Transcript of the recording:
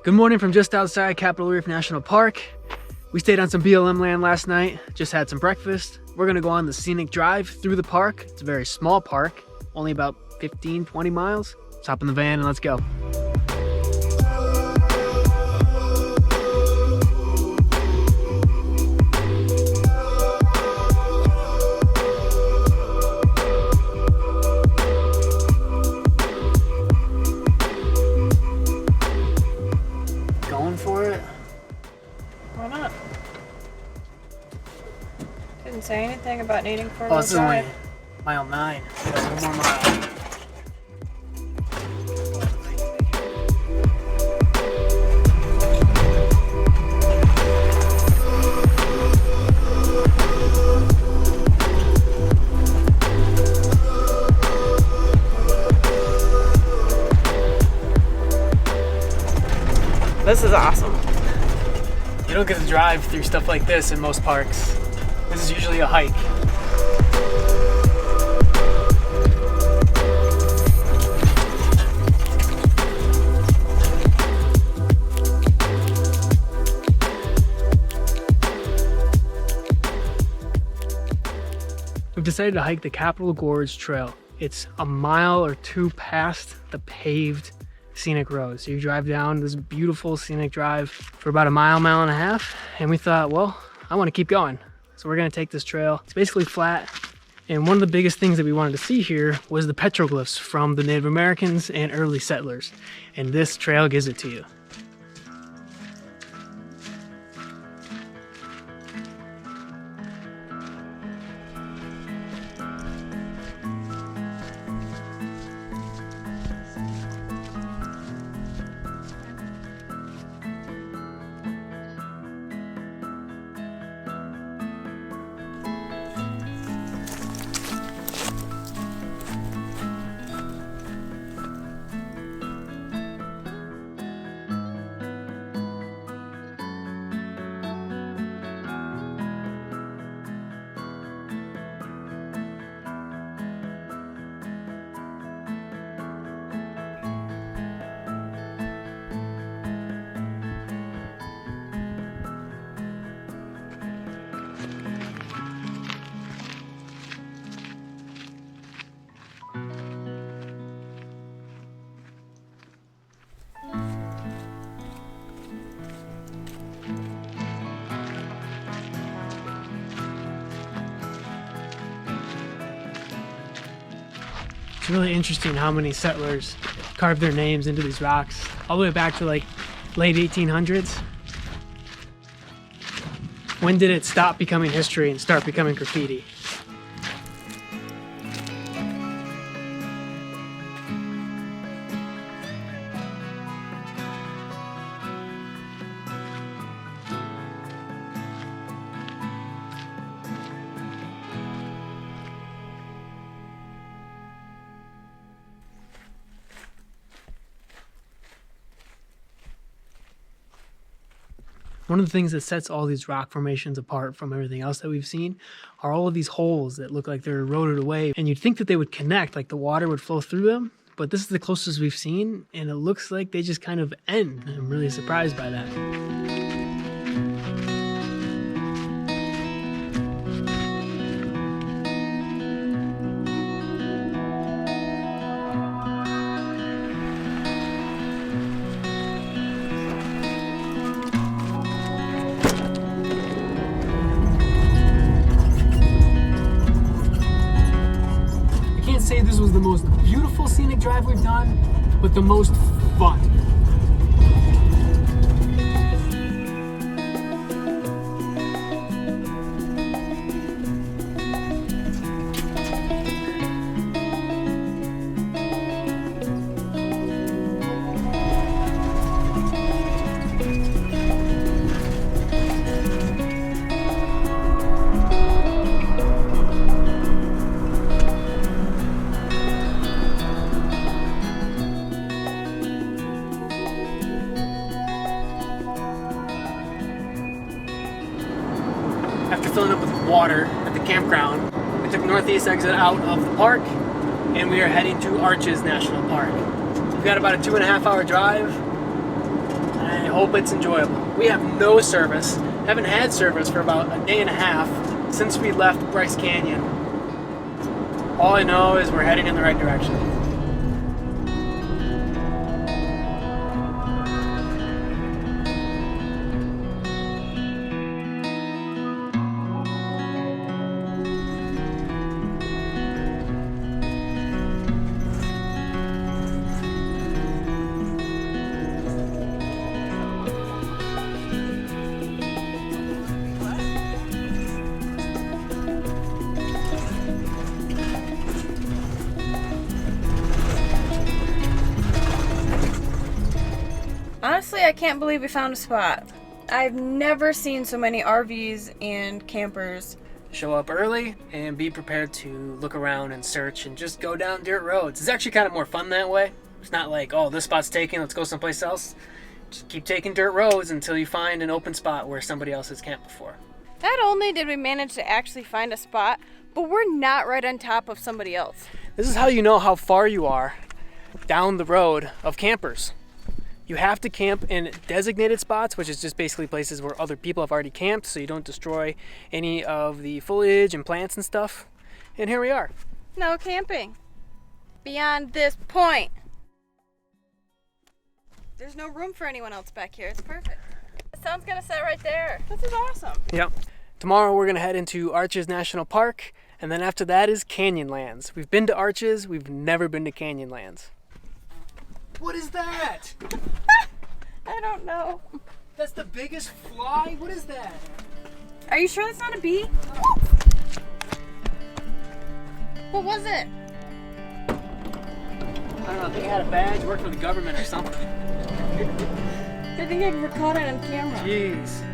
Good morning from just outside Capitol Reef National Park. We stayed on some BLM land last night, just had some breakfast. We're gonna go on the scenic drive through the park. It's a very small park, only about 15-20 miles. Let's hop in the van and let's go. Going for it? Why not? Didn't say anything about needing Oh, four-wheel this is only drive. mile 9. One more mile. This is awesome. You don't get to drive through stuff like this in most parks. This is usually a hike. We've decided to hike the Capitol Gorge Trail. It's a mile or two past the paved scenic road. So you drive down this beautiful scenic drive for about a mile and a half. And we thought, well, I want to keep going. So we're going to take this trail. It's basically flat. And one of the biggest things that we wanted to see here was the petroglyphs from the Native Americans and early settlers. And this trail gives it to you. It's really interesting how many settlers carved their names into these rocks, all the way back to like late 1800s. When did it stop becoming history and start becoming graffiti? One of the things that sets all these rock formations apart from everything else that we've seen are all of these holes that look like they're eroded away. And you'd think that they would connect, like the water would flow through them, but this is the closest we've seen, and it looks like they just kind of end. I'm really surprised by that. Say this was the most beautiful scenic drive we've done, but the most fun. After filling up with water at the campground, we took northeast exit out of the park, and we are heading to Arches National Park. We've got about a 2.5 hour drive. and I hope it's enjoyable. We have no service, haven't had service for about a day and a half since we left Bryce Canyon. All I know is we're heading in the right direction. Honestly, I can't believe we found a spot. I've never seen so many RVs and campers. Show up early and be prepared to look around and search and just go down dirt roads. It's actually kind of more fun that way. It's not like, oh, this spot's taken, let's go someplace else. Just keep taking dirt roads until you find an open spot where somebody else has camped before. Not only did we manage to actually find a spot, but we're not right on top of somebody else. This is how you know how far you are down the road of campers. You have to camp in designated spots, which is just basically places where other people have already camped, so you don't destroy any of the foliage and plants and stuff. And here we are. No camping. Beyond this point. There's no room for anyone else back here. It's perfect. The sun's gonna set right there. This is awesome. Yep. Tomorrow we're gonna head into Arches National Park, and then after that is Canyonlands. We've been to Arches, we've never been to Canyonlands. What is that? I don't know. That's the biggest fly? What is that? Are you sure that's not a bee? What was it? I don't know, I think it had a badge, worked for the government or something. I think I recorded it on camera. Jeez.